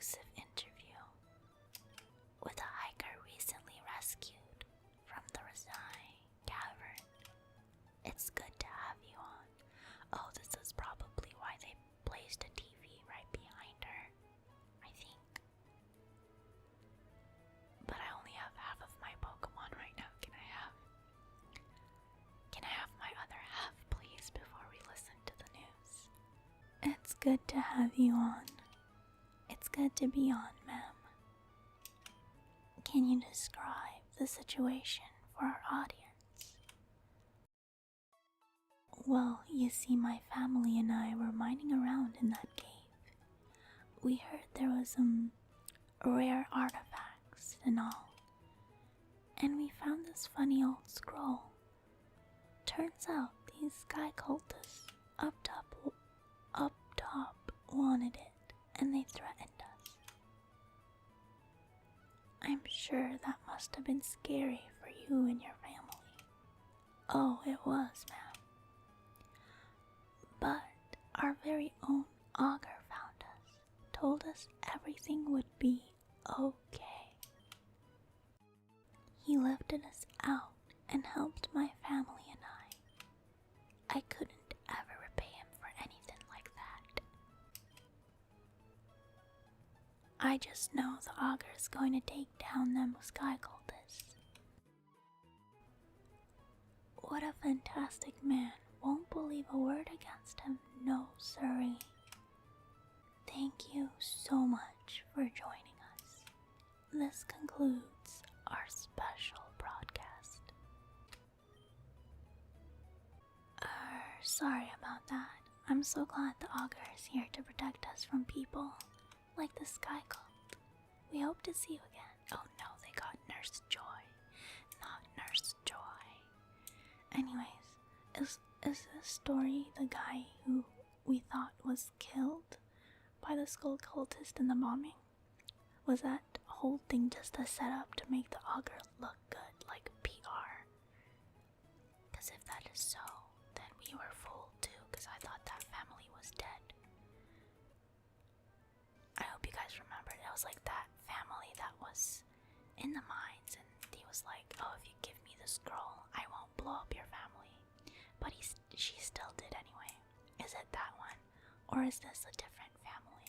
exclusive interview with a hiker recently rescued from the Rasai Cavern. It's good to have you on. Oh, this is probably why they placed a TV right behind her, I think. But I only have half of my Pokemon right now. Can I have my other half, please, before we listen to the news? It's good to have you on. It's good to be on, ma'am. Can you describe the situation for our audience? Well, you see, my family and I were mining around in that cave. We heard there was some rare artifacts and all, and we found this funny old scroll. Turns out these sky cultists up top wanted it, and they threatened us. I'm sure that must have been scary for you and your family. Oh, it was, ma'am. But our very own augur found us, told us everything would be okay. He lifted us out and helped my family and I. I couldn't ever repay him for anything like that. I just know the augur is going to take down them sky cultists. What a fantastic man. Won't believe a word against him. No, sirree. Thank you so much for joining us. This concludes our special broadcast. Sorry about that. I'm so glad the augur is here to protect us from people like the Sky Cult. We hope to see you again. Oh no, they got Nurse Joy, not Nurse Joy. Anyways, is this story the guy who we thought was killed by the Skull Cultist in the bombing? Was that whole thing just a setup to make the augur look good, like PR? Because if that is so, then we were fooled too, because I thought that family was dead. I hope you guys remembered it was like that family that was in the mines, and he was like, oh, if you give me the scroll, I won't blow up your family. But she still did anyway. Is it that one? Or is this a different family?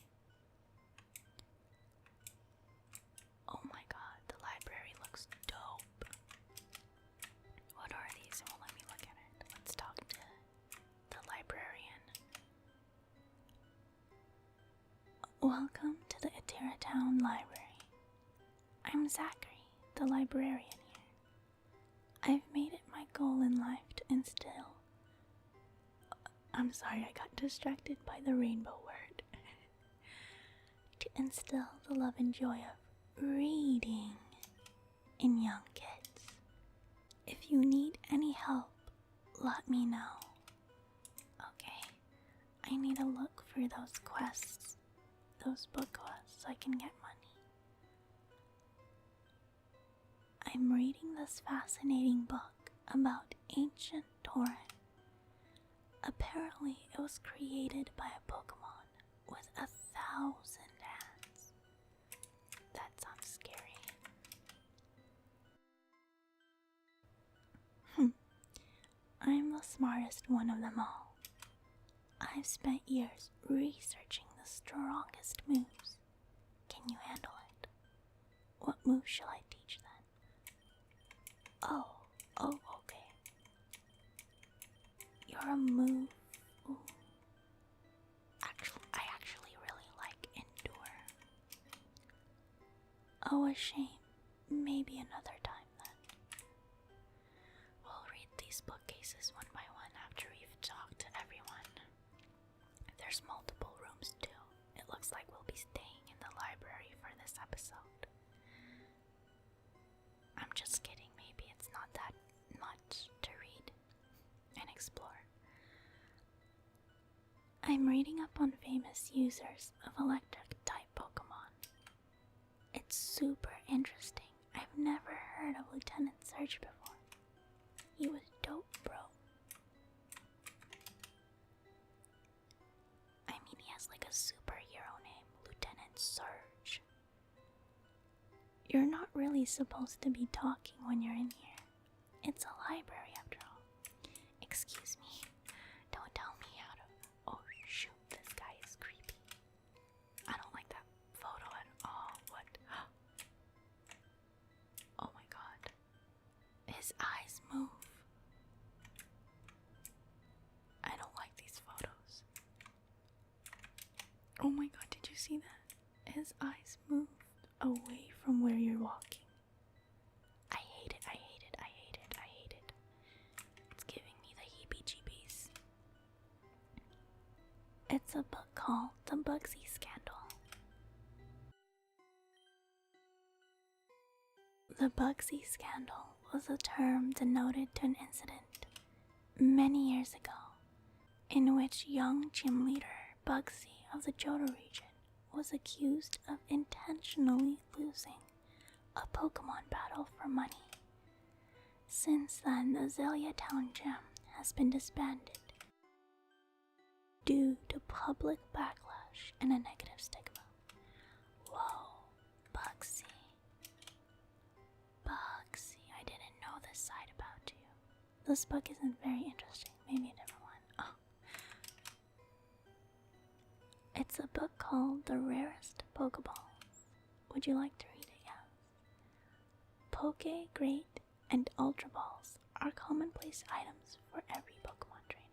Oh my god, the library looks dope. What are these? It won't let me look at it. Let's talk to the librarian. Welcome to the Utira Town Library. I'm Zachary, the librarian here. I've made it my goal in life to instill... I'm sorry, I got distracted by the rainbow word. To instill the love and joy of reading in young kids. If you need any help, let me know. Okay, I need to look for those quests, those book quests, so I can get money. I'm reading this fascinating book about ancient Tauren. Apparently, it was created by a Pokemon with 1,000 hands. That sounds scary. I'm the smartest one of them all. I've spent years researching the strongest moves. Can you handle it? What move shall I teach then? Oh, okay. You're a move. Ooh. I actually really like Endure. Oh, a shame. Maybe another time then. We'll read these bookcases one by one after we've talked to everyone. There's multiple rooms too. It looks like we'll be staying in the library for this episode. I'm just kidding. Maybe it's not that much to read and explore. I'm reading up on famous users of electric type Pokemon. It's super interesting. I've never heard of Lieutenant Surge before. He was dope, bro. I mean, he has like a superhero name, Lieutenant Surge. You're not really supposed to be talking when you're in here. It's a library after all. Excuse me. Don't tell me how to... Oh shoot, this guy is creepy. I don't like that photo at all. What? Oh my god. His eyes move. I don't like these photos. Oh my god, did you see that? His eyes moved away from where you're walking. I hate it, I hate it, I hate it, I hate it. It's giving me the heebie-jeebies. It's a book called The Bugsy Scandal. The Bugsy Scandal was a term denoted to an incident many years ago in which young gym leader Bugsy of the Johto region was accused of intentionally losing a Pokemon battle for money. Since then, the Lavender Town gym has been disbanded due to public backlash and a negative stigma. Whoa, Bugsy. Bugsy, I didn't know this side about you. This book isn't very interesting. Maybe a different one. Oh. It's a book called The Rarest Pokeballs. Would you like to read it? Yes. Poke, Great, and Ultra Balls are commonplace items for every Pokemon trainer.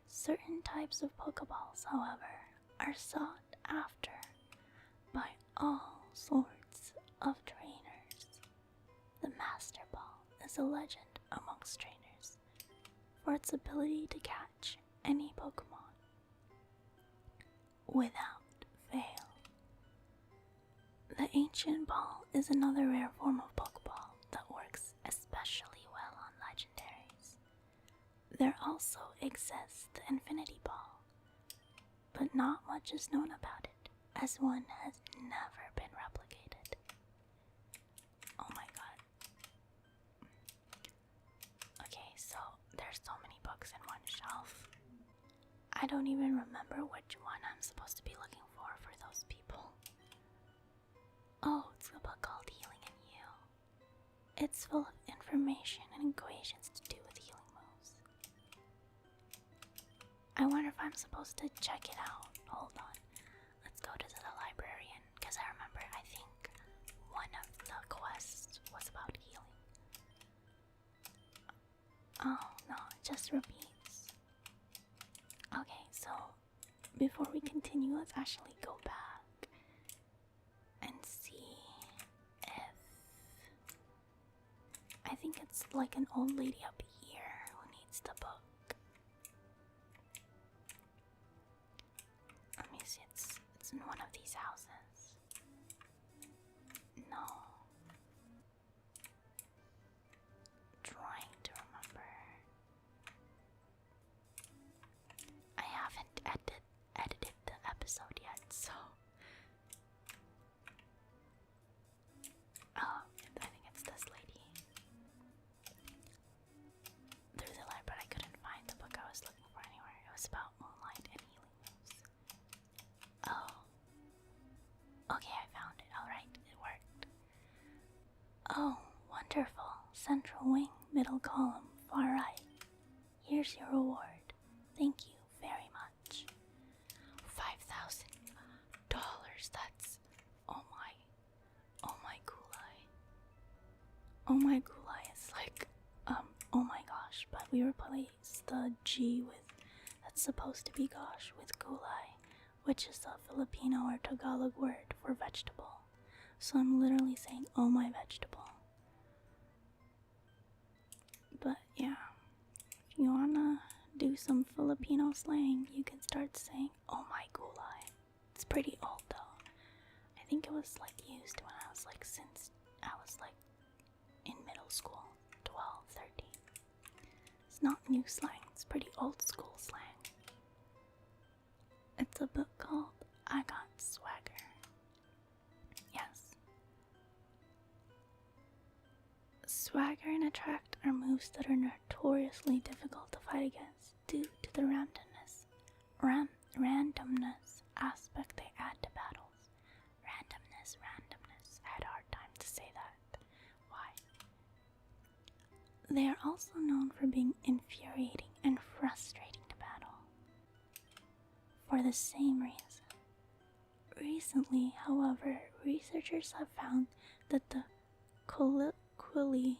Certain types of Pokeballs, however, are sought after by all sorts of trainers. The Master Ball is a legend amongst trainers for its ability to catch any Pokemon without fail. The Ancient Ball is another rare form of Pokeball that works especially well on legendaries. There also exists the Infinity Ball, but not much is known about it, as one has never been replicated. Oh my god. Okay, so there's so many books in one shelf. I don't even remember which one I'm supposed to be looking for those people. Oh, it's a book called Healing and Heal. It's full of information and equations to do with healing moves. I wonder if I'm supposed to check it out. Hold on. Let's go to the librarian, because I remember I think one of the quests was about healing. Oh no, it just repeats. Okay, so before we continue, let's actually go back and see if... I think it's like an old lady up here who needs the book. Let me see, it's in one of these houses. No. Trying to remember. I haven't edited the episode yet, so... Oh, I think it's this lady. Through the light, but I couldn't find the book I was looking for anywhere. It was about moonlight and healing moves. Oh. Okay, I found it. Alright, it worked. Oh, wonderful. Central wing, middle column, far right. Here's your reward. Thank you very much. $5,000. That's... Oh my gulai. Oh my gulai is like... Oh my gosh, but we replace the G with... That's supposed to be gosh with gulai, which is a Filipino or Tagalog word for vegetable. So I'm literally saying, oh my vegetable. But yeah, if you wanna do some Filipino slang, you can start saying, oh my gulai. It's pretty old though. I think it was like used when I was like, since I was like in middle school, 12, 13. It's not new slang, it's pretty old school slang. It's a book called I Got Swagger. Yes. Swagger and attract are moves that are notoriously difficult to fight against due to the randomness aspect they add to battles. Randomness. I had a hard time They are also known for being infuriating and frustrating to battle. For the same reason. Recently, however, researchers have found that the colloquially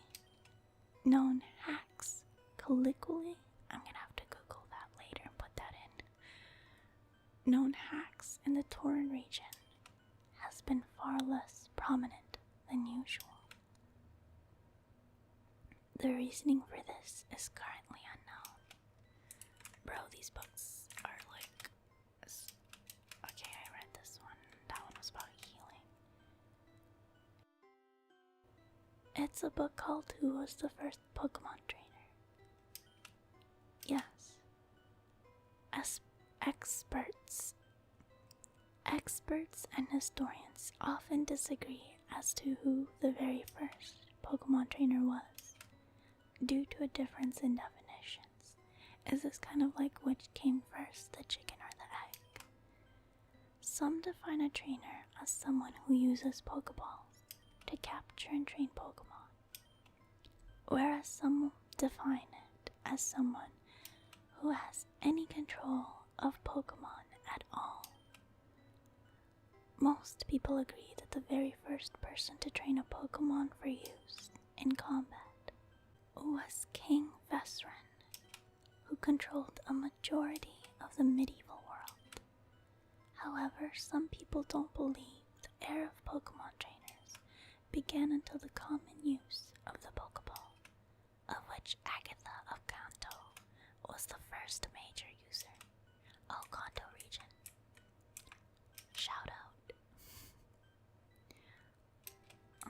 known hacks, I'm gonna have to Google that later and put that in, known hacks in the Torrent region has been far less prominent than usual. The reasoning for this is currently unknown. Bro, these books are like... Okay, I read this one. That one was about healing. It's a book called Who Was the First Pokemon Trainer? Yes. As experts and historians often disagree as to who the very first Pokemon trainer was, due to a difference in definitions. Is this kind of like which came first, the chicken or the egg? Some define a trainer as someone who uses Pokeballs to capture and train Pokemon, whereas some define it as someone who has any control of Pokemon at all. Most people agree that the very first person to train a Pokemon for use in combat was King Vesren, who controlled a majority of the medieval world. However, some people don't believe the era of Pokemon trainers began until the common use of the Pokeball, of which Agatha of Kanto was the first major user. Oh, Kanto region. Shout out.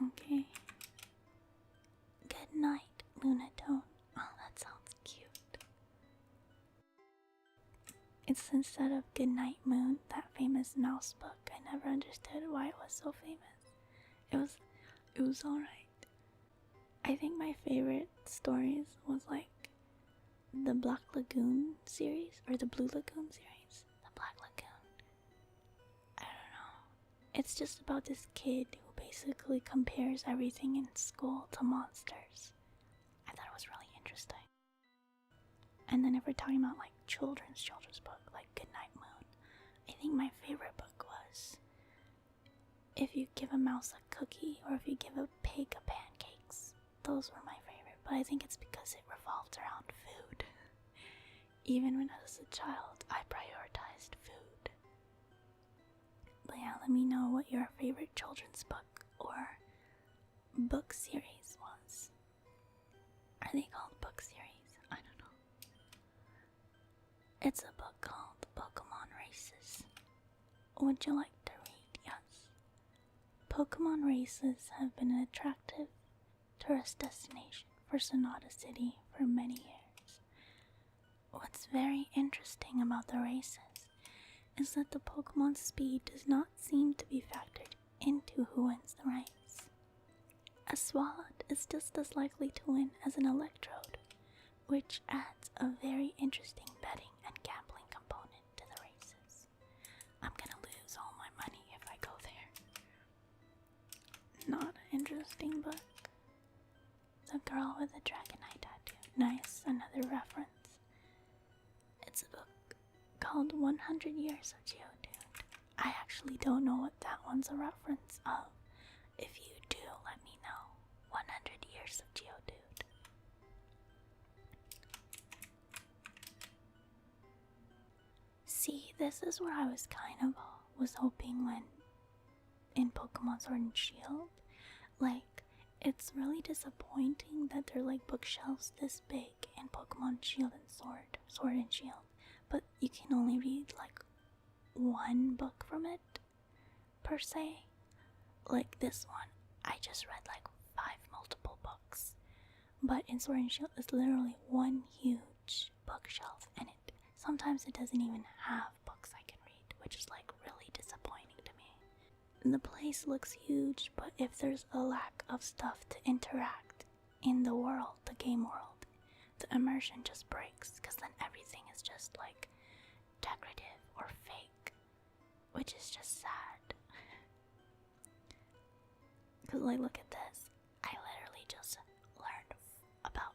Okay. Good night, Lunatone. Oh, that sounds cute. It's instead of Goodnight Moon, that famous mouse book. I never understood why it was so famous. It was alright. I think my favorite stories was like the Black Lagoon series, or the Blue Lagoon series. The Black Lagoon. I don't know. It's just about this kid who basically compares everything in school to monsters. I thought it was really interesting. And then if we're talking about like children's book, like Goodnight Moon, I think my favorite book was if you give a mouse a cookie or if you give a pig a pancakes. Those were my favorite, but I think it's because it revolved around food. Even when I was a child, I prioritized food. But yeah, let me know what your favorite children's book or book series was. Are they called book series? I don't know. It's a book called Pokemon Races. Would you like to read? Yes. Pokemon Races have been an attractive tourist destination for Sonata City for many years. What's very interesting about the races is that the Pokemon's speed does not seem to be factored into who wins the race. A Swalot is just as likely to win as an Electrode, which adds a very interesting betting and gambling component to the races. I'm gonna lose all my money if I go there. Not an interesting book. The Girl with the Dragonite Tattoo. Nice, another reference. It's a book called 100 Years of Geodude. I actually don't know what that one's a reference of. If you do, let me know. 100 Years of Geodude. See, this is where I was hoping when in Pokemon Sword and Shield. Like, it's really disappointing that they're like bookshelves this big in Pokemon Shield and Sword and Shield, but you can only read like one book from it per se. Like this one, I just read like 5 multiple books, but in Sword and Shield it's literally one huge bookshelf, and sometimes it doesn't even have books I can read, which is like really disappointing to me. The place looks huge, but if there's a lack of stuff to interact in the world, the game world, the immersion just breaks, because then everything is just like decorative or fake, which is just sad. Because like, look at this. I literally just learned about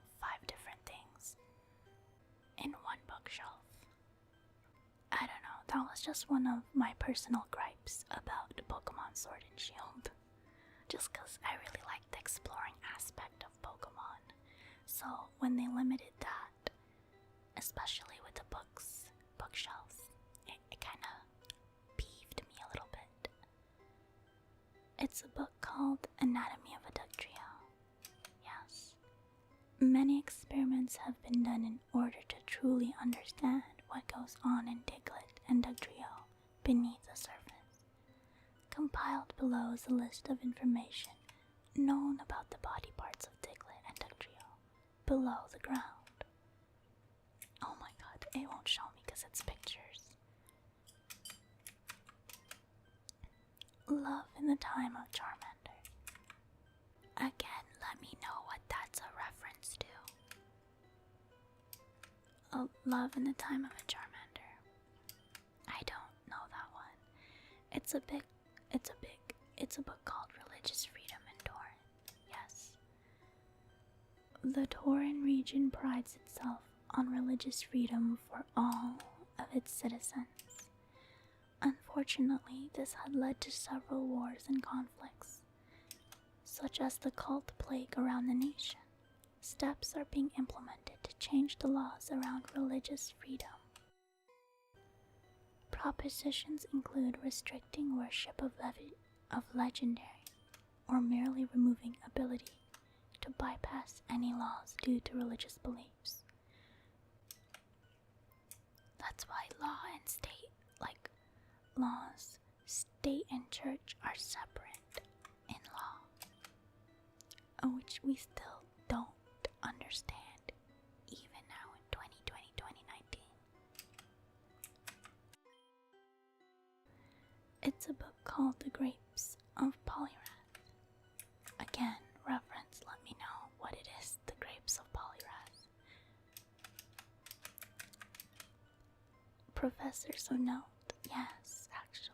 that was just one of my personal gripes about Pokemon Sword and Shield. Just because I really like the exploring aspect of Pokemon. So when they limited that, especially with the bookshelves, it kind of peeved me a little bit. It's a book called Anatomy of a Dugtrio. Yes. Many experiments have been done in order to truly understand what goes on in Diglett and Dugtrio beneath the surface. Compiled below is a list of information known about the body parts of Diglett and Dugtrio below the ground. Oh my god, it won't show me because it's pictures. Love in the Time of Charmander. Again, let me know what that's a reference to. Oh, Love in the Time of a Charmander. I don't know that one. It's a book called Religious Freedom in Tauren. Yes. The Tauren region prides itself on religious freedom for all of its citizens. Unfortunately, this had led to several wars and conflicts, such as the cult plague around the nation. Steps are being implemented to change the laws around religious freedom. Propositions include restricting worship of legendary, or merely removing ability to bypass any laws due to religious beliefs. That's why state and church are separate in law, which we still don't understand even now in 2020, 2019. It's a book called The Grapes of Polyrath. Again, reference, let me know what it is, The Grapes of Polyrath. Professors of note, yes, actually.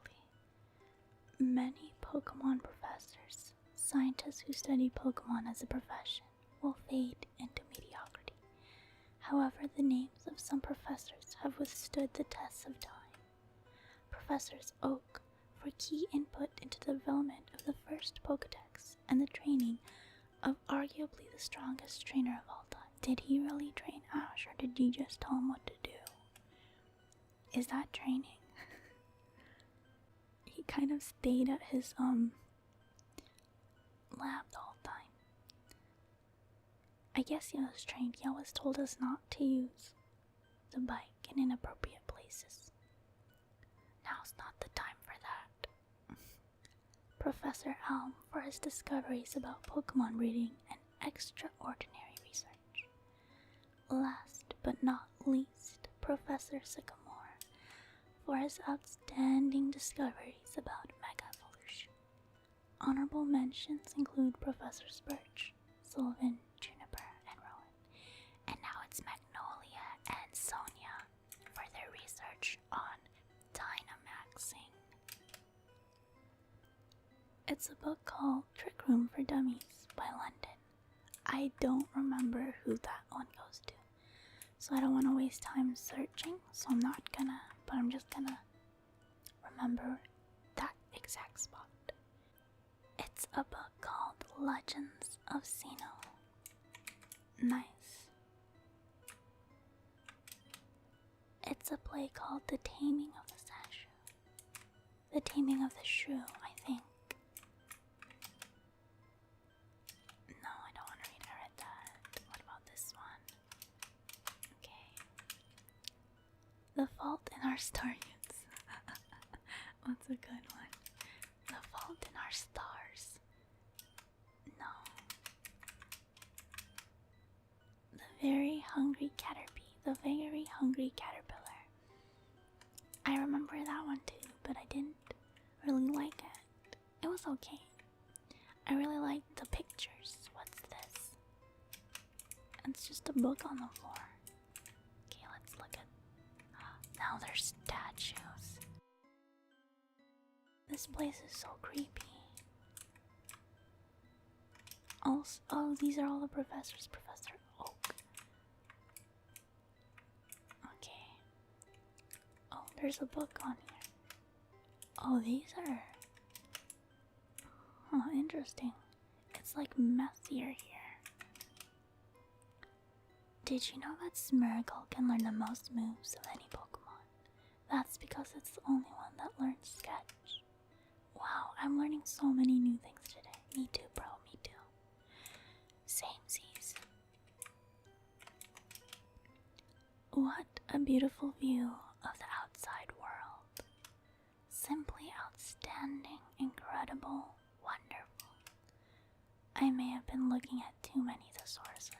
Many Pokemon professors, scientists who study Pokemon as a profession, will fade into mediocrity. However, the names of some professors have withstood the tests of time. Professors Oak, for key input into the development of the first Pokedex and the training of arguably the strongest trainer of all time. Did he really train Ash, or did he just tell him what to do? Is that training? He kind of stayed at his lab the whole time. I guess he was trained. He always told us not to use the bike in inappropriate places. Now's not the time for that. Professor Elm for his discoveries about Pokemon breeding and extraordinary research. Last but not least, Professor Sycamore for his outstanding discoveries about Mega Evolution. Honorable mentions include Professors Birch, Sylvan, Juniper, and Rowan. And now it's Magnolia and Sonia for their research on Dynamaxing. It's a book called Trick Room for Dummies by London. I don't remember who that one goes to, so I don't want to waste time searching, so I'm not gonna, but I'm just gonna remember that exact spot. It's a book called Legends of Sinnoh. Nice. It's a play called The Taming of the Sandshrew. The Taming of the Shrew, I think. No, I don't want to read. I read that. What about this one? Okay. The Fault in Our Stars. What's a good one? The Fault in Our Stars. No. The Very Hungry Caterpie. The Very Hungry Caterpillar. I remember that one too, but I didn't really like it. It was okay. I really liked the pictures. What's this? It's just a book on the floor. Okay, let's look at... Now there's statues. This place is so creepy. Also, oh, these are all the professors. Professor Oak. Okay. Oh, there's a book on here. Oh, these are... Oh, interesting. It's like messier here. Did you know that Smeargle can learn the most moves of any Pokemon? That's because it's the only one that learns Sketch. Wow, I'm learning so many new things today. Me too, bro, me too. Samesies. What a beautiful view of the outside world. Simply outstanding, incredible, wonderful. I may have been looking at too many thesauruses.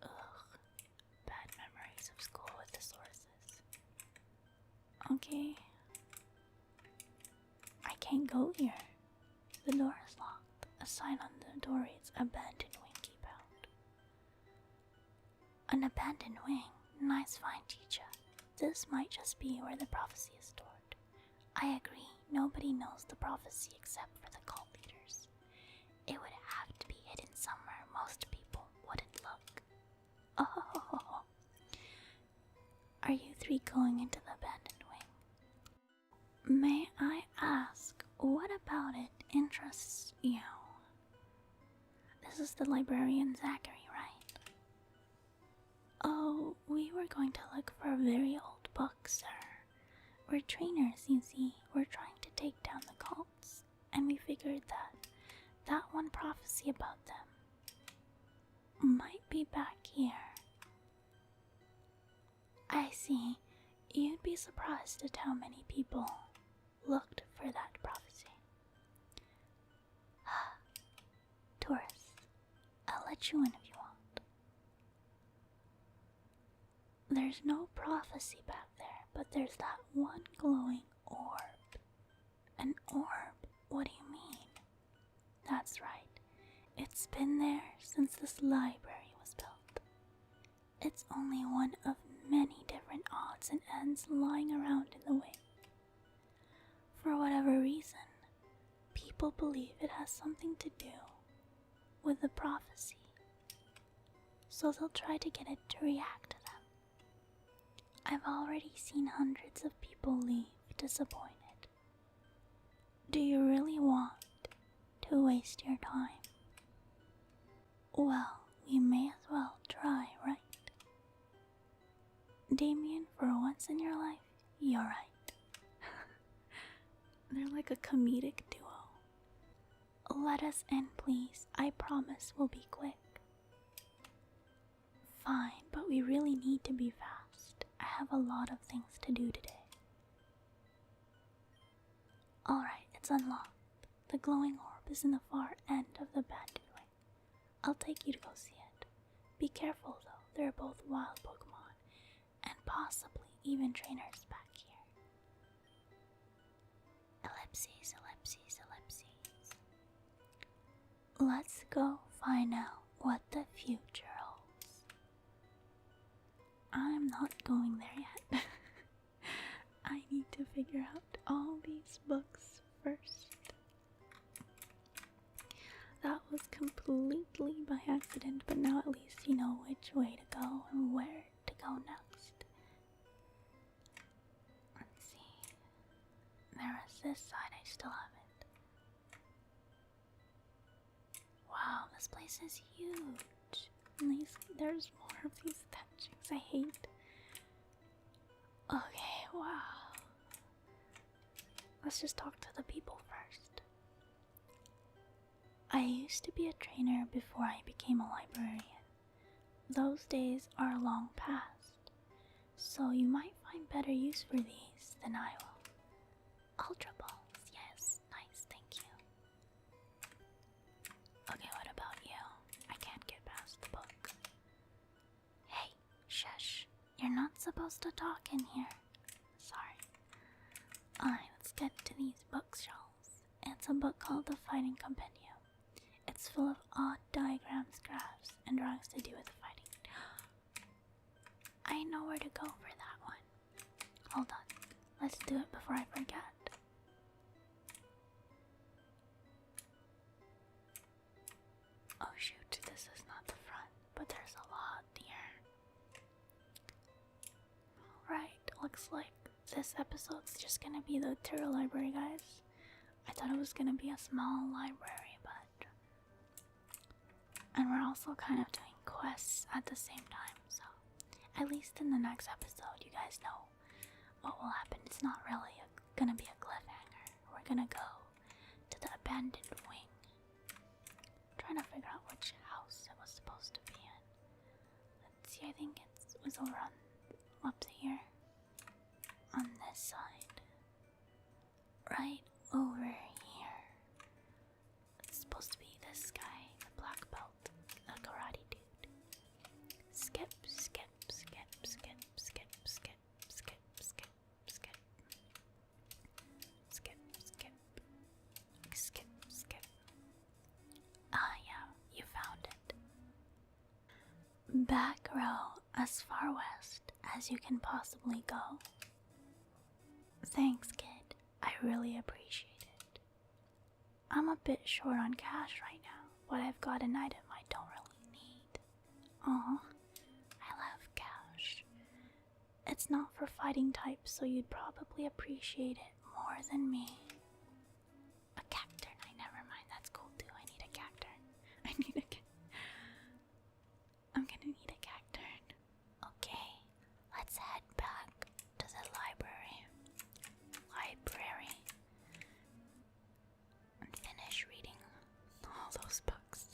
Ugh, bad memories of school with thesauruses. Okay. I can't go here. The door is locked. A sign on the door reads Abandoned Wing Keep Out. An abandoned wing? Nice find, teacher. This might just be where the prophecy is stored. I agree, nobody knows the prophecy except for the cult leaders. It would have to be hidden somewhere most people wouldn't look. Oh, are you three going into the abandoned wing? May I ask, what about it interests you? This is the librarian Zachary, right? Oh, we were going to look for a very old book, sir. We're trainers, you see. We're trying to take down the cults, and we figured that one prophecy about them might be back here. I see. You'd be surprised at how many people looked for that prophecy. Tourists, I'll let you in if you want. There's no prophecy back there, but there's that one glowing orb. An orb? What do you mean? That's right. It's been there since this library was built. It's only one of many different odds and ends lying around in the wing. For whatever reason, people believe it has something to do with the prophecy, so they'll try to get it to react to them. I've already seen hundreds of people leave disappointed. Do you really want to waste your time? Well, we may as well try, right? Damien, for once in your life, you're right. They're like a comedic duo. Let us in, please. I promise we'll be quick. Fine, but we really need to be fast. I have a lot of things to do today. Alright, it's unlocked. The glowing orb is in the far end of the abandoned wing. I'll take you to go see it. Be careful though, there are both wild Pokemon and possibly even trainers back here. Ellipses, ellipses, ellipses. Let's go find out what the future holds. I'm not going there yet. I need to figure out all these books first. That was completely by accident, but now at least you know which way to go and where to go next. Let's see. There is this side, I still haven't. Wow, this place is huge. And there's more of these statues I hate. Okay, wow. Let's just talk to the people first. I used to be a trainer before I became a librarian. Those days are long past, so you might find better use for these than I will. Ultra balls, yes, nice, thank you. Okay, what about you? I can't get past the book. Hey, shush. You're not supposed to talk in here. Sorry. Alright, let's get to these bookshelves. It's a book called The Fighting Compendium. It's full of odd diagrams, graphs, and drawings to do with fighting. I know where to go for that one. Hold on. Let's do it before I forget. Oh shoot, this is not the front, but there's a lot here. looks like this episode's just gonna be the Utira library, guys. I thought it was gonna be a small library, but... And we're also kind of doing quests at the same time, so... At least in the next episode, you guys know what will happen. It's not really gonna be a cliffhanger. We're gonna go to the abandoned wing. Trying to figure out which house it was supposed to be in. Let's see, I think it was over on up here. On this side. Right over here. It's supposed to be this guy, the black belt, the karate dude. Skip, skip, skip, skip, skip, skip, skip, skip, skip. Skip, skip. Skip, skip. Ah, yeah, you found it. Back row as far west as you can possibly go. Thanks, kid. I really appreciate it. I'm a bit short on cash right now, but I've got an item I don't really need. Aw, I love cash. It's not for fighting types, so you'd probably appreciate it more than me. A cacturn, never mind, that's cool too. I need a cacturn. I'm gonna need a cacturn. Okay, let's head back to the library. And finish reading all those books.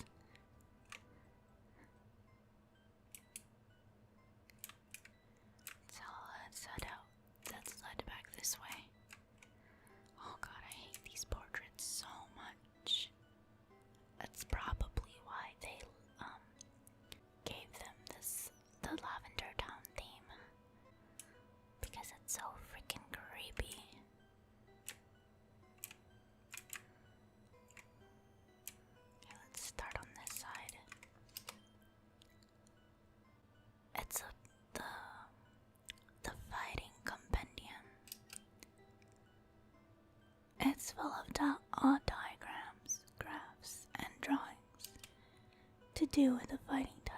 So let's head out. Let's head back this way. Oh god, I hate these portraits so much. That's probably why they gave them the Lavender Town theme. Because it's so freaking creepy. Okay, let's start on this side. It's the fighting compendium. It's full of odd diagrams, graphs, and drawings to do with the fighting type.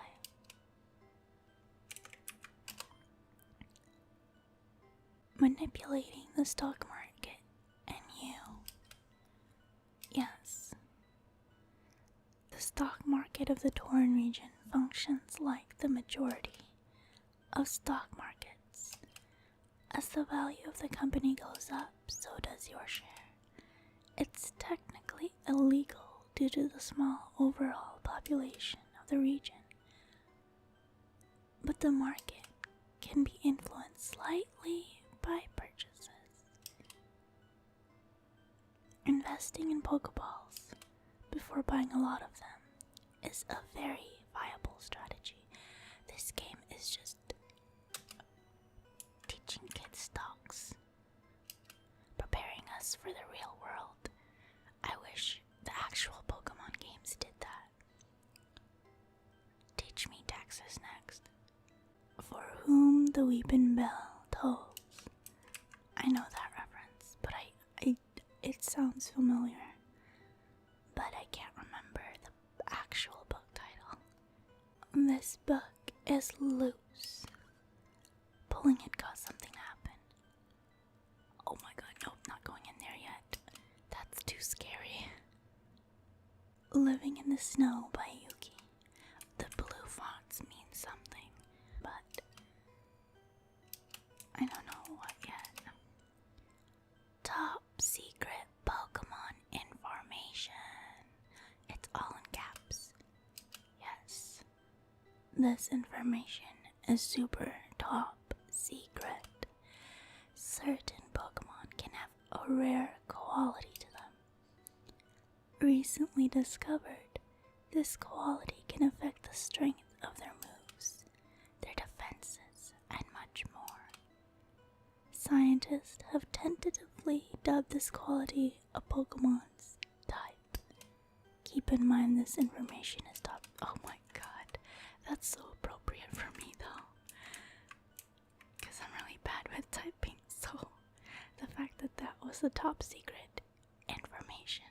Manipulating the stock market and you. Yes. The stock market of the Torin region functions like the majority of stock markets. As the value of the company goes up, so does your share. It's technically illegal due to the small overall population of the region. But the market can be influenced slightly by purchases. Investing in Pokeballs before buying a lot of them is a very viable strategy. This game is just teaching kids stocks, preparing us for the real world. I wish the actual Pokemon games did that. Teach me taxes next. For whom the weeping bell tolls. I know that reference, but it sounds familiar. But I can't remember the actual book title. This book is loose. Pulling it caused something to happen. Oh my god, nope, not going in there yet. That's too scary. Living in the Snow by Yuki. The blue fonts mean something, but I don't know what yet. Top secret Pokemon information. It's all in caps. Yes. This information is super top secret. Certain Pokemon can have a rare quality to them. Recently discovered, this quality can affect the strength of their moves, their defenses, and much more. Scientists have tentatively dubbed this quality a Pokemon's type. Keep in mind this information is top. Oh my god, that's so appropriate for me though. Because I'm really bad with typing, so the fact that that was the top secret information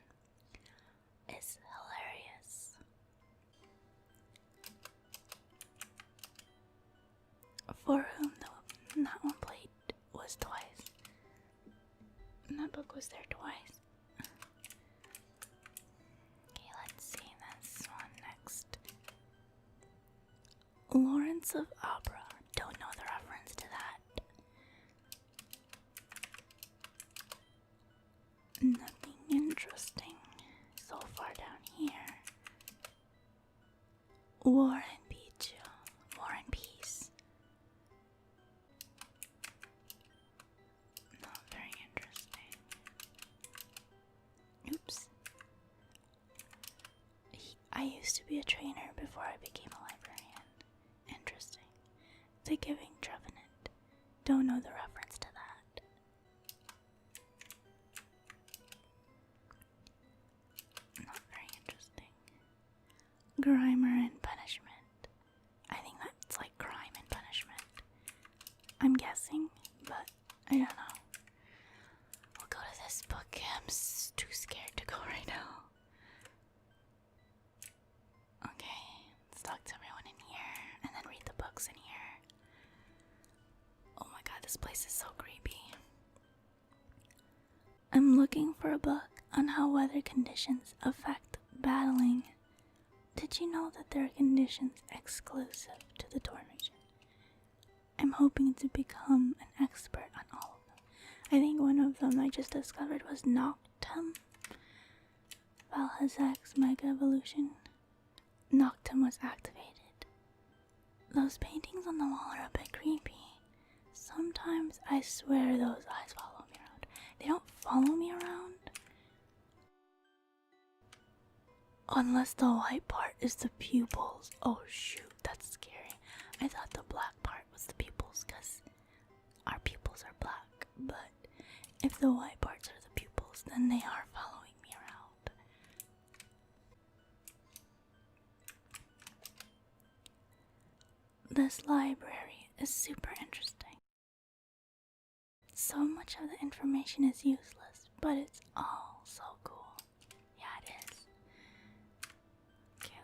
is hilarious. For whom that one played was was twice. That book was there twice. Okay, let's see this one next. Lawrence of Opera. Don't know the reference to that. Nothing interesting so far down here. War and Peach. War and Peace. Not very interesting. Oops. I used to be a trainer before I became a librarian. Interesting. The Giving Trevenant. Don't know the reference to that. Not very interesting. Grimer and Punishment. I think that's like Crime and Punishment. I'm guessing, but I don't know. We'll go to this book. I'm too scared to go right now. Okay, let's talk to everyone in here and then read the books in here. Oh my god, this place is so creepy. I'm looking for a book on how weather conditions affect battling. Did you know that there are conditions exclusive to the Torn region? I'm hoping to become an expert on all of them. I think one of them I just discovered was Noctum. Valhazak's Mega Evolution. Noctum was activated. Those paintings on the wall are a bit creepy. Sometimes I swear those eyes follow me around. They don't follow me around. Unless the white part is the pupils. Oh shoot, that's scary. I thought the black part was the pupils because our pupils are black. But if the white parts are the pupils, then they are following me around. This library is super interesting. So much of the information is useless, but it's all so cool. Yeah, it is. Okay,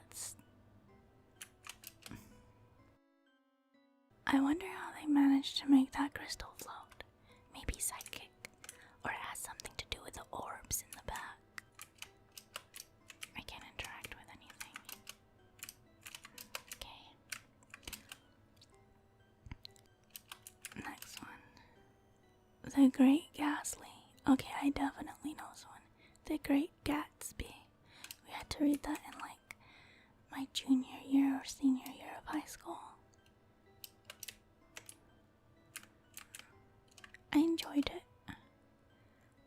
I wonder how they managed to make that crystal float. Maybe psychic, or it has something to do with the orbs in the back. I can't interact with anything. Okay. Next one. The Great Ghastly. Okay, I definitely know this one. The Great Gatsby. We had to read that in like my junior year or senior year of high school. I enjoyed it.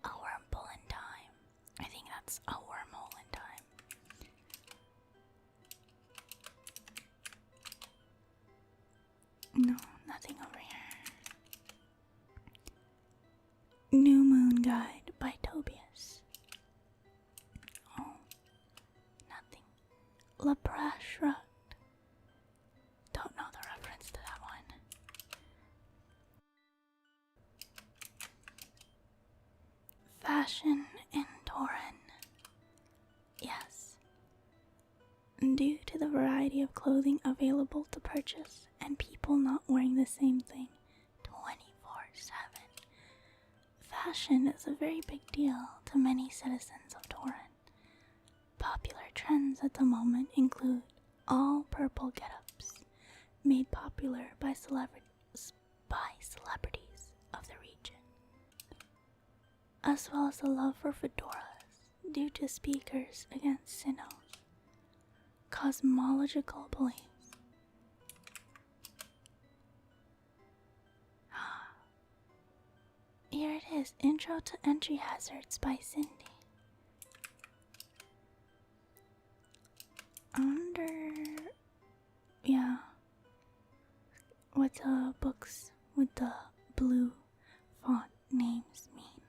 A wormhole in time. I think that's a wormhole in time. No, nothing over here. New Moon Guide by Tobias. Oh, nothing. La Prache Shrugged. Don't know the reference to that one. Fashion in Torin. Yes. Due to the variety of clothing available to purchase and people not wearing the same thing 24/7, fashion is a very big deal to many citizens of Torin. Popular trends at the moment include all purple get-ups, made popular by celebrities of the region, as well as a love for fedoras due to speakers against Sinnoh's cosmological beliefs. Here it is, Intro to Entry Hazards by Cindy. What the books with the blue font names mean.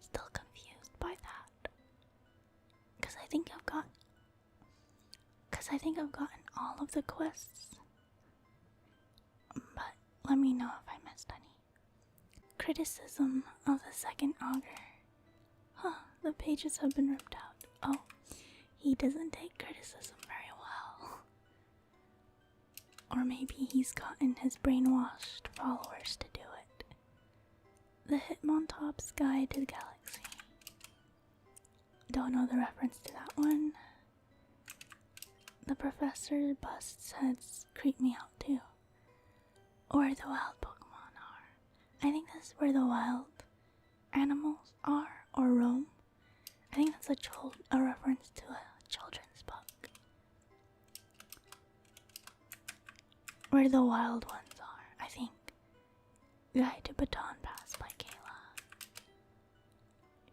Still confused by that. Cause I think I've gotten all of the quests. But let me know if I missed any. Criticism of the second augur. Huh, the pages have been ripped out. Oh, he doesn't take criticism very well. Or maybe he's gotten his brainwashed followers to do it. The Hitmontop's Guide to the Galaxy. Don't know the reference to that one. The Professor Bust's heads creep me out too. Where the wild Pokemon are. I think that's where the wild animals are or roam. I think that's a reference to a children's book. Where the wild ones are, I think. Guide to Baton Pass by Kayla.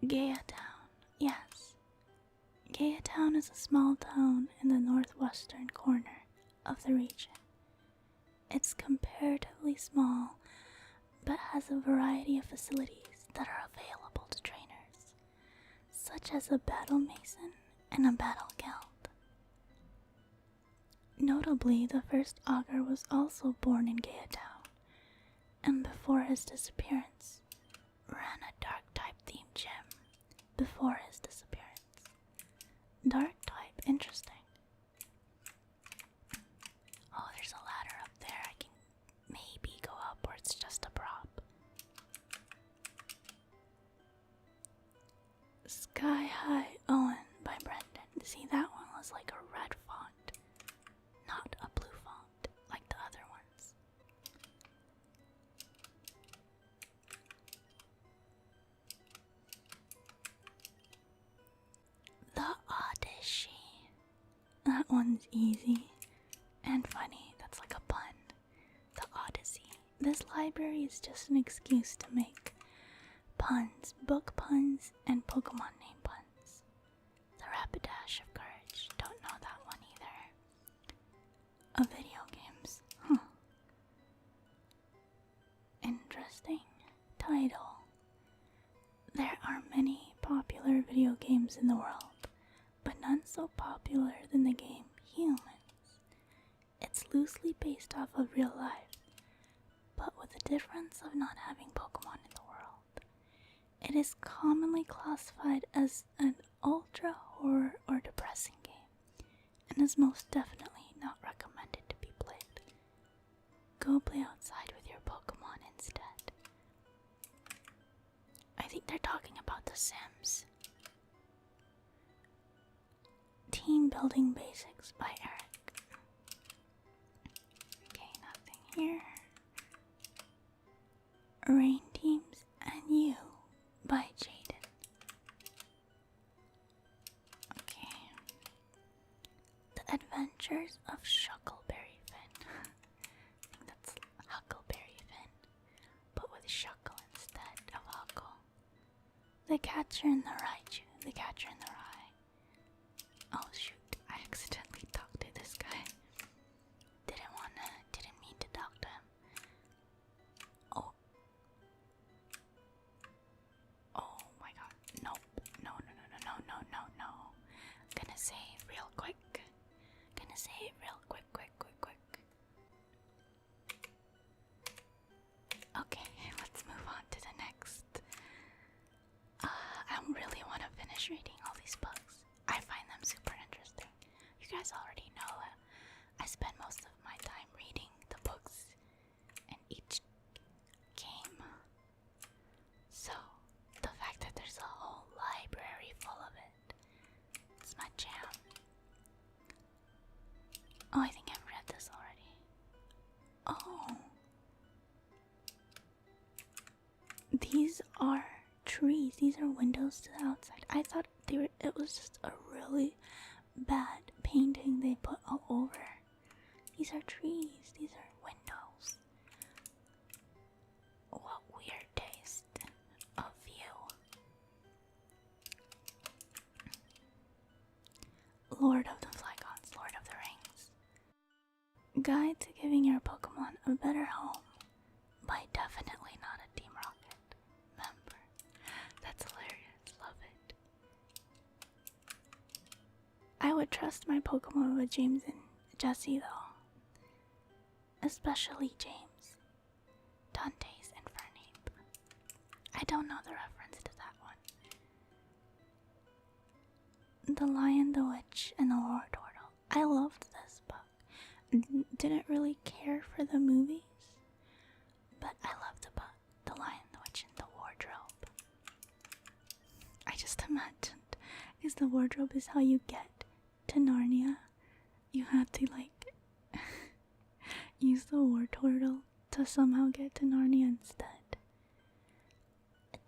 Gaia Town, yes. Gaia Town is a small town in the northwestern corner of the region. It's comparatively small, but has a variety of facilities that are available to trainers, such as a battle mason and a battle guild. Notably, the first augur was also born in Gaia Town, and before his disappearance, ran a dark-type themed gym before his disappearance. Dark-type, interesting. Oh, there's a ladder up there. I can maybe go up, or it's just a prop. Sky High Owen by Brendan. See, that one was like a red font, not a blue font like the other ones. The Odyssey. That one's easy and funny. That's like a pun. The Odyssey. This library is just an excuse to make puns, book puns, and Pokemon name puns. The Rapidash of Courage. Don't know that one either. Of video games. Interesting title. There are many popular video games in the world, but none so popular than the game Humans. It's loosely based off of real life, but with the difference of not having Pokemon in the world. It is commonly classified as an ultra horror or depressing game, and is most definitely not recommended to be played. Go play outside with your Pokemon instead. I think they're talking about The Sims. Team Building Basics by Eric. Okay, nothing here. Rain Teams and You by Jaden. Okay. The Adventures of Shuckleberry Finn. I think that's Huckleberry Finn, but with Shuckle instead of Huckle. The Catcher in the Raichu. The Catcher in the Rye. Oh shoot, I accidentally talked to this guy. Didn't mean to talk to him. Oh. Oh my god. Nope. No. Gonna save real quick. Okay, let's move on to the next. I really want to finish reading all these books. I find them super interesting. You guys already know I spend most of my time reading the books in each game. So, the fact that there's a whole library full of it, it's my jam. Oh, I think I've read this already. Oh. These are trees. These are windows to the outside. I thought it was just a really bad painting they put all over. These are trees. These are windows. What weird taste of you. Lord of the Flygons, Lord of the Rings. Guide to Giving Your Pokemon a Better Home by Definitely Not a Team Rocket member. That's hilarious. Love it. I would trust my Pokemon with James and Jessie though. Especially James. Dante's Infernape. I don't know the reference to that one. The Lion, the Witch, and the War Turtle. I loved this book. Didn't really care for the movies, but I loved the book. The Lion, the Witch, and the War just imagined is the wardrobe is how you get to Narnia. You have to like use the war turtle to somehow get to Narnia instead.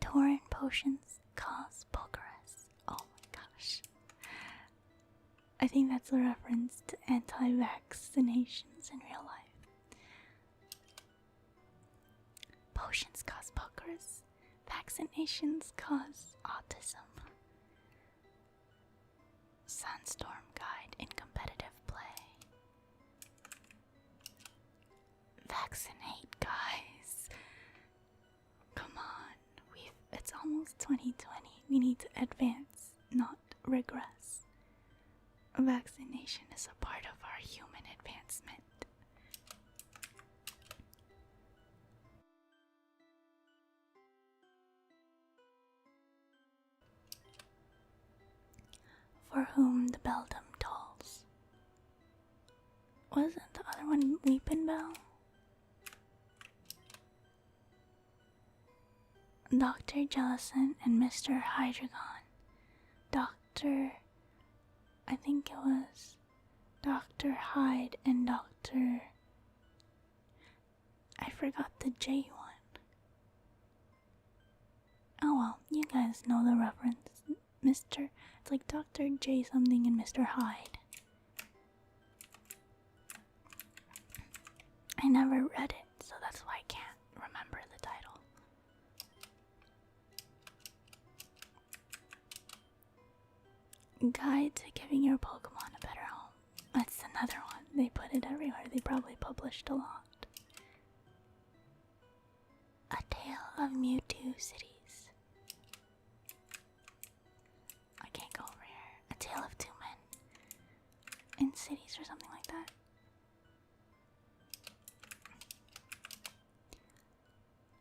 Tauren potions cause pokerus. Oh my gosh. I think that's a reference to anti-vaccinations in real life. Potions cause pokerus. Vaccinations cause autism. Sandstorm guide in competitive play. Vaccinate, guys. Come on. It's almost 2020. We need to advance, not regress. Vaccination is a part of our human advancement. For whom the beldam tolls. Wasn't the other one Weeping Bell? Dr. Jellison and Mr. Hydreigon. I think it was Dr. Hyde and Dr. I forgot the J one. Oh well, you guys know the reference. It's like Dr. J something and Mr. Hyde. I never read it, so that's why I can't remember the title. Guide to giving your Pokemon a better home. That's another one. They put it everywhere. They probably published a lot. A Tale of Mewtwo Cities. I can't go over here. A Tale of Two Men in Cities or something like that.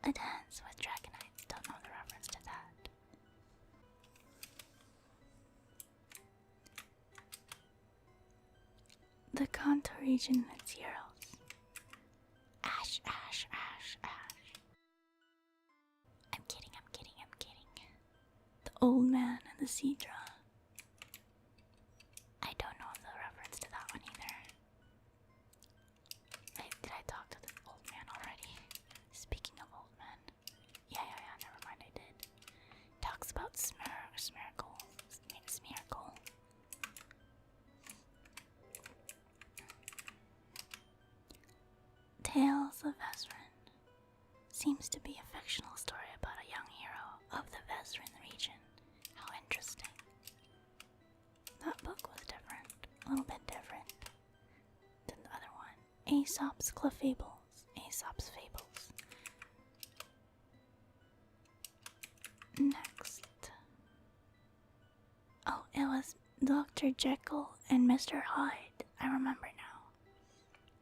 A Dance with Dragonites. Don't know the reference to that. The Kanto region and its heroes. Ash, ash, ash, ash. I'm kidding. The Old Man and the Seadra. I don't know the reference to that one either. Did I talk to the old man already? Speaking of old men. Yeah, never mind, I did. Talks about Smeargle. Tales of Vezrin seems to be a fictional story about a young hero of the Vezrin region. How interesting. That book was different, a little bit different than the other one. Aesop's Fables. Next. Oh, it was Dr. Jekyll and Mr. Hyde. I remember now.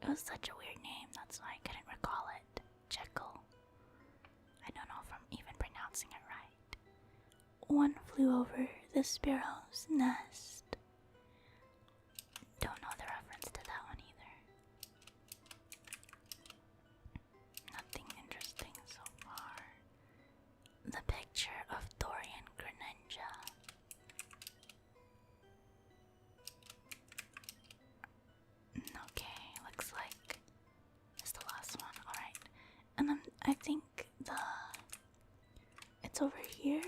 It was such a weird name, that's why I couldn't recall it. Jekyll. I don't know if I'm even pronouncing it right. One Flew Over the Sparrow's Nest. Don't know the reference to that one either. Nothing interesting so far. The Picture of Dorian Greninja. Okay, looks like it's the last one. Alright. And then I think it's over here.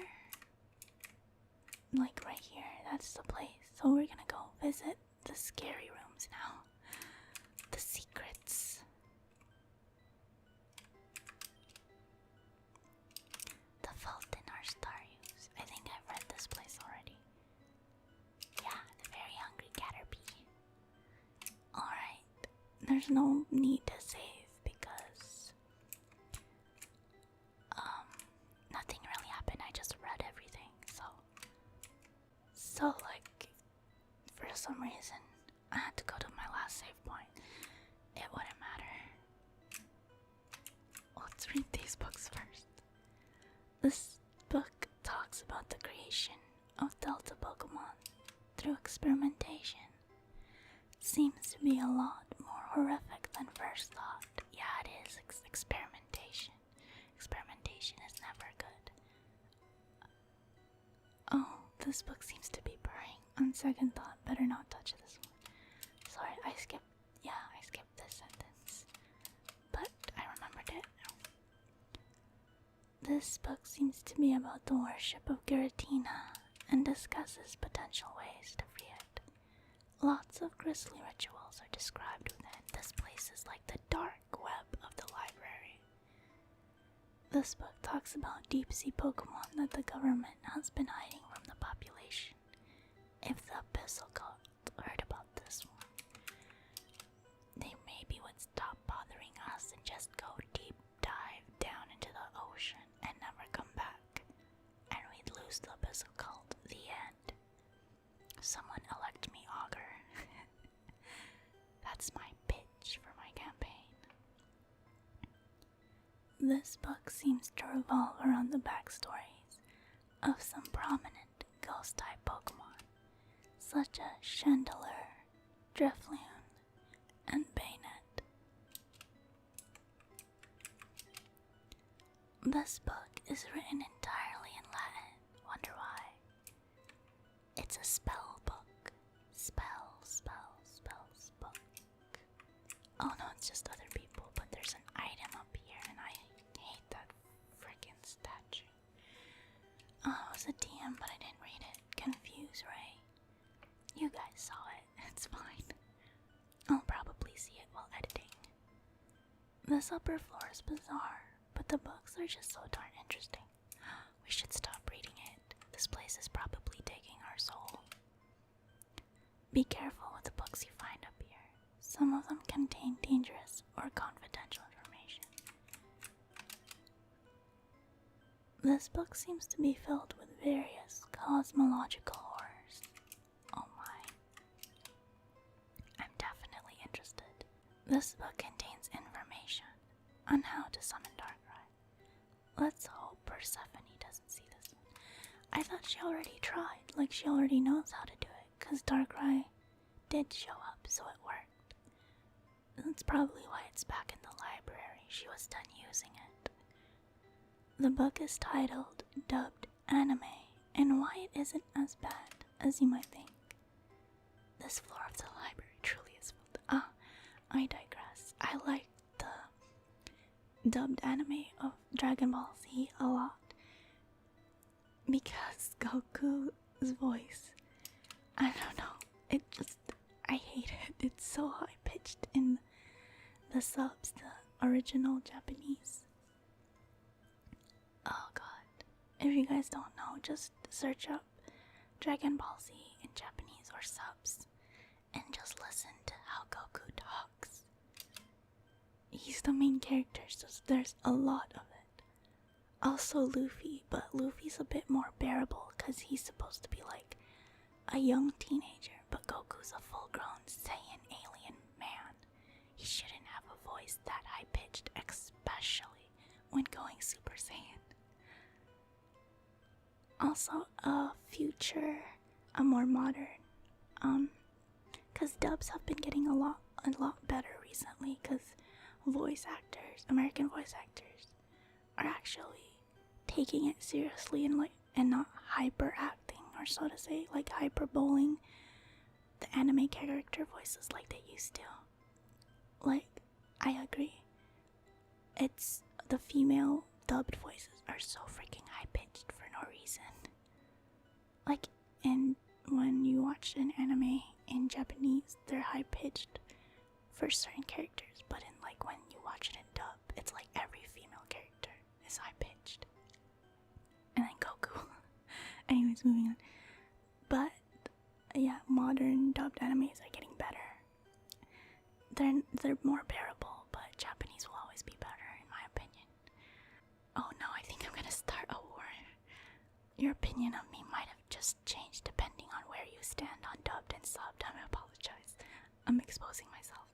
Like right here. That's the place. So we're gonna go visit the scary rooms now. The secrets. The Fault in Our Starius. I think I've read this place already. Yeah, the Very Hungry Caterpie. Alright. There's no need to save because nothing really happened. I just read everything, so like for some reason I had to go to my last save point. It wouldn't matter. Let's read these books first. This book talks about the creation of Delta Pokemon through experimentation. Seems to be a lot more horrific than first thought. Yeah, it is experimentation. Experimentation is never good. Oh, This book seems to be purring. On second thought, better not touch this one. Sorry, I skipped this sentence. But I remembered it. This book seems to be about the worship of Giratina and discusses potential ways to free it. Lots of grisly rituals are described within. This place is like the dark web of the library. This book talks about deep-sea Pokemon that the government has been hiding from the population. If the Abyssal Cult heard about this one, they maybe would stop bothering us and just go deep dive down into the ocean and never come back. And we'd lose the Abyssal Cult. The end. Someone elect me Augur. That's my pitch for my campaign. This book seems to revolve around the backstories of some prominent ghost-type Pokemon, such as Chandelure, Drifloon, and Bayonet. This book is written entirely in Latin. Wonder why? It's a spell book. Book. Oh no, it's just other people, but there's an item up here and I hate that freaking statue. Oh, it was a DM, but I didn't read it. Confuse Ray. You guys saw it. It's fine. I'll probably see it while editing. This upper floor is bizarre, but the books are just so darn interesting. We should stop reading it. This place is probably taking our soul. Be careful with the books you find up here. Some of them contain dangerous or confidential information. This book seems to be filled with various cosmological horrors. Oh my. I'm definitely interested. This book contains information on how to summon Darkrai. Let's hope Persephone doesn't see this one. I thought she already tried, like she already knows how to do it, because Darkrai did show up, so it worked. That's probably why it's back in the library. She was done using it. The book is titled Dubbed Anime, and why it isn't as bad as you might think. This floor of the library truly is filled. I digress. I like the dubbed anime of Dragon Ball Z a lot because Goku's voice, I don't know, I hate it. It's so high pitched in the subs, the original Japanese. Oh god. If you guys don't know, just search up Dragon Ball Z in Japanese or subs and just listen to how Goku talks. He's the main character, so there's a lot of it. Also Luffy, but Luffy's a bit more bearable because he's supposed to be like a young teenager, but Goku's a full-grown Saiyan alien man. He shouldn't have a voice that high-pitched, especially when going Super Saiyan. Also, a more modern, because dubs have been getting a lot better recently, because American voice actors, are actually taking it seriously and not hyper-acting, or so to say, like hyperboling the anime character voices like they used to. Like, I agree. It's the female dubbed voices are so freaking high-pitched for no reason. Like, and when you watch an anime in Japanese, they're high-pitched for certain characters, but when you watch it in dub, it's like every female character is high-pitched. And then Goku. Anyways, moving on. But yeah, modern dubbed animes are getting better. They're more bearable, but Japanese will always be better in my opinion. Oh no, I think I'm gonna start a war. Your opinion of me might have just changed depending on where you stand on dubbed and subbed. I apologize. I'm exposing myself.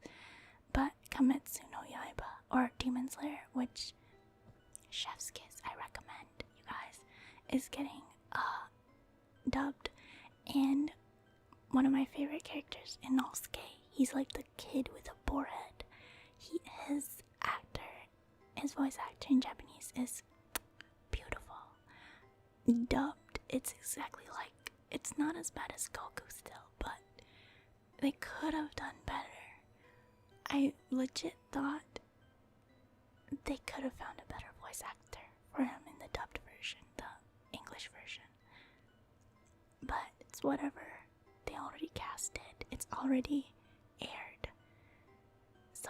But Kimetsu no Yaiba or Demon Slayer, which Chef's Kiss I recommend you guys, is getting dubbed, and one of my favorite characters in Inosuke, he's like the kid with a boar head. His voice actor in Japanese is beautiful. Dubbed, it's exactly like it's not as bad as Goku still, but they could have done better. I legit thought they could have found a better voice actor for him in the dubbed version, the English version. But it's whatever. They already cast it. It's already aired. So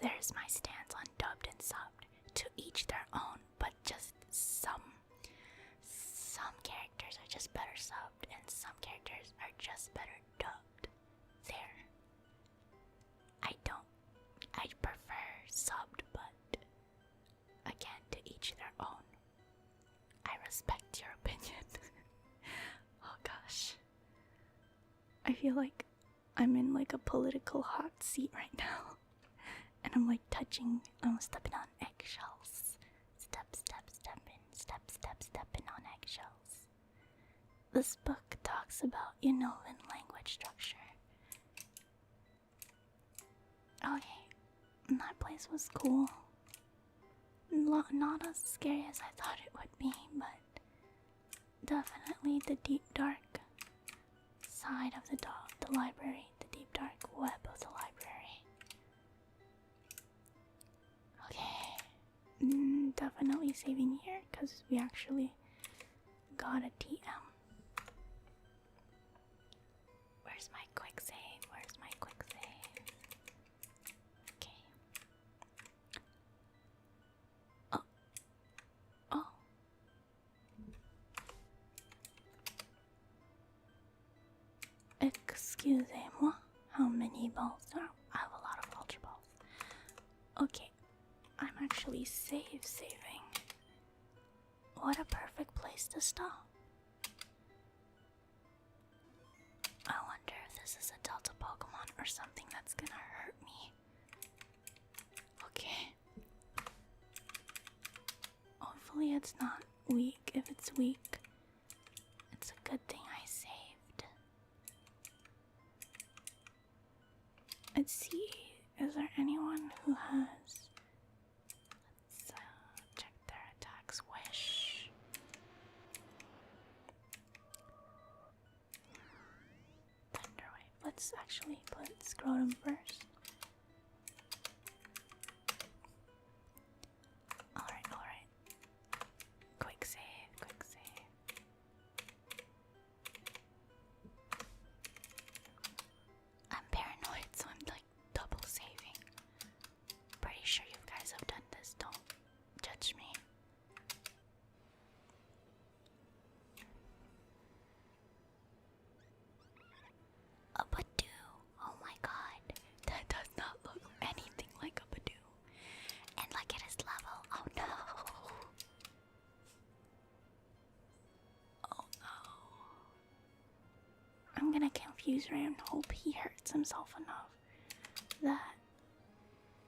there's my stance on dubbed and subbed. To each their own, but just some characters are just better subbed and some characters are just better dubbed. There. I prefer subbed, but again, to each their own. I respect your opinion. Oh gosh. I feel like I'm in like a political hot seat right now. And I'm like I'm stepping on eggshells. Stepping on eggshells. This book talks about Unovan language structure. Okay, that place was cool. Not as scary as I thought it would be, but definitely the deep dark side of the library, the deep dark web of the library. Okay, definitely saving here because we actually got a TM. Where's my quick save? Okay. Oh. Excusez-moi. How many balls are? I have a lot of ultra balls. Okay. I'm actually saving. What a perfect place to stop. I wonder if this is a Delta Pokemon or something that's gonna hurt me. Okay. Hopefully it's not weak. If it's weak, it's a good thing I saved. Let's see. Is there anyone who has... Let's check their attacks. Wish. Thunderwave. Let's actually put Scrotum first. Alright. Quick save. I'm paranoid, so I'm like double saving. Pretty sure you guys have done this, don't judge me. A Badoo. Oh my god. That does not look anything like a Badoo. And look at his level. Oh no. Oh no. I'm gonna confuse Ray and hope he hurts himself enough that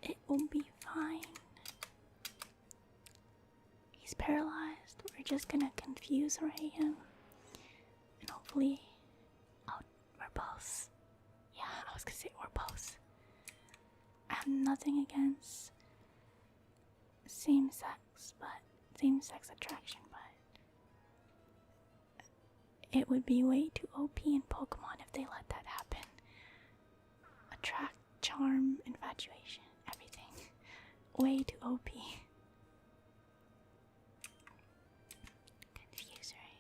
it will be fine. He's paralyzed. We're just gonna confuse Ray him. And hopefully... Oh, we're both. Yeah, I was gonna say we're both. I have nothing against same-sex attraction, but it would be way too OP in Pokemon if they let that happen. Attract, charm, infatuation, everything. Way too OP. Confuse Ray.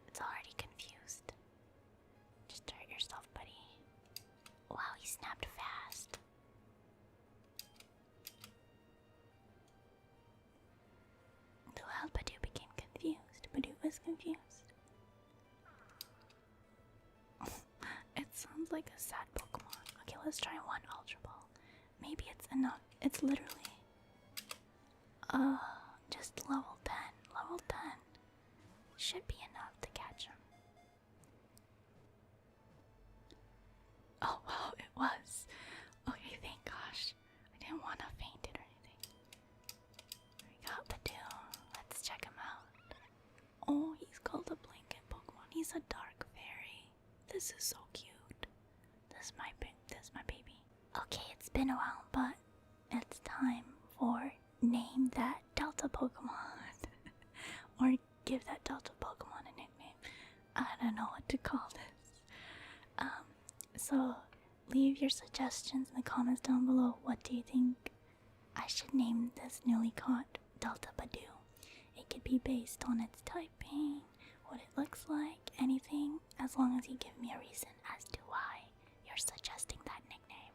It's already confused. Just hurt yourself, buddy. Wow, he snapped fast. The wild Badoo became confused. Badoo was confused. It sounds like a sad Pokemon. Okay, let's try one Ultra Ball. Maybe it's enough. It's literally just level 10. Level 10 should be enough to catch him. Oh wow, it was. Okay, thank gosh. I didn't want to faint it or anything. We got Badoo. Let's check him out. Oh, he's called a blanket Pokemon. He's a dark fairy. This is so cute. This is my baby. Okay, it's been a while, but it's time for name that Delta Pokemon. Or give that Delta Pokemon a nickname. I don't know what to call this. So leave your suggestions in the comments down below. What do you think I should name this newly caught Delta Badoo? It could be based on its typing, what it looks like, anything, as long as you give me a reason as to why you're suggesting that nickname.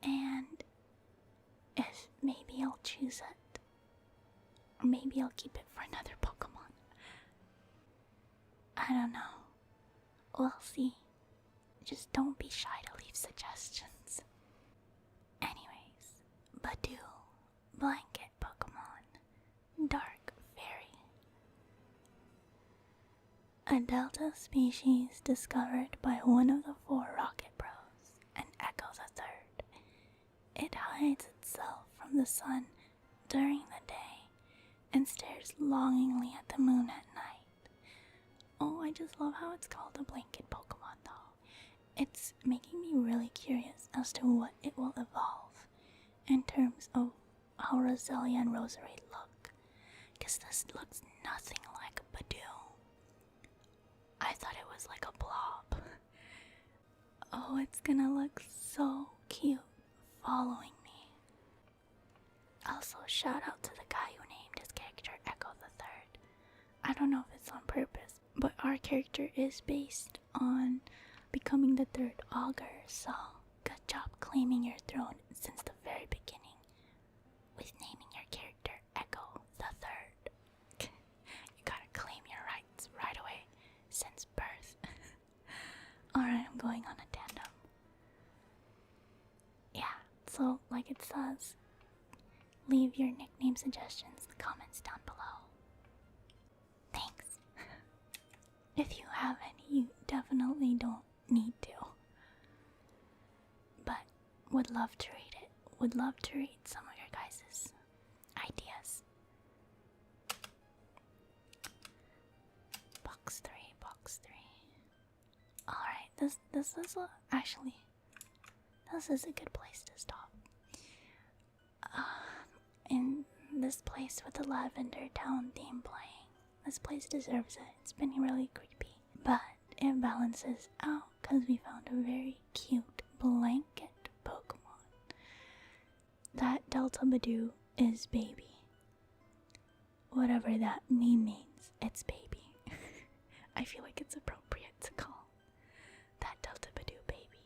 And if maybe I'll choose it, or maybe I'll keep it for another Pokemon. I don't know. We'll see. Just don't be shy to leave suggestions. Anyways, Badoo, blanket Pokemon, dark fairy. A Delta species discovered by one of the 4 Rocket Bros and Echo the 3rd. It hides itself from the sun during the day and stares longingly at the moon at night. Oh, I just love how it's called a blanket Pokemon though. It's making me really curious as to what it will evolve in terms of how Roselia and Rosary look, because this looks nothing like a Badoo. I thought it was like a blob. Oh, it's gonna look so cute following me. Also, shout out to the guy who named his character Echo the 3rd. I don't know if it's on purpose, but our character is based on becoming the 3rd augur, so good job claiming your throne since the very beginning with naming your character Echo the 3rd. You gotta claim your rights right away since birth. Alright, I'm going on a tandem. Yeah, so like it says, leave your nickname suggestions in the comments down below. Thanks. If you have any, you definitely don't need to. But would love to read it. Would love to read some of your guys' ideas. Box 3, box 3. Alright, this is actually, this is a good place to stop. In this place with the Lavender Town theme playing, this place deserves it. It's been really creepy, but it balances out because we found a very cute blanket Pokemon. That Delta Badoo is baby. Whatever that means, it's baby. I feel like it's appropriate to call that Delta Badoo baby.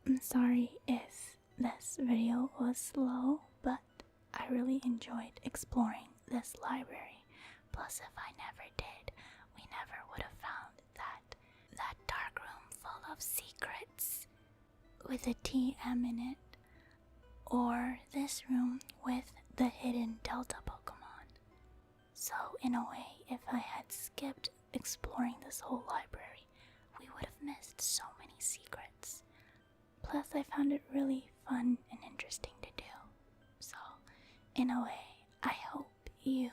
I'm sorry if this video was slow, but I really enjoyed exploring this library. Plus, if I never did, we never would have found that dark room full of secrets with a TM in it, or this room with the hidden Delta Pokemon. So in a way, if I had skipped exploring this whole library, we would have missed so many secrets. Plus, I found it really fun and interesting to do. So in a way, I hope you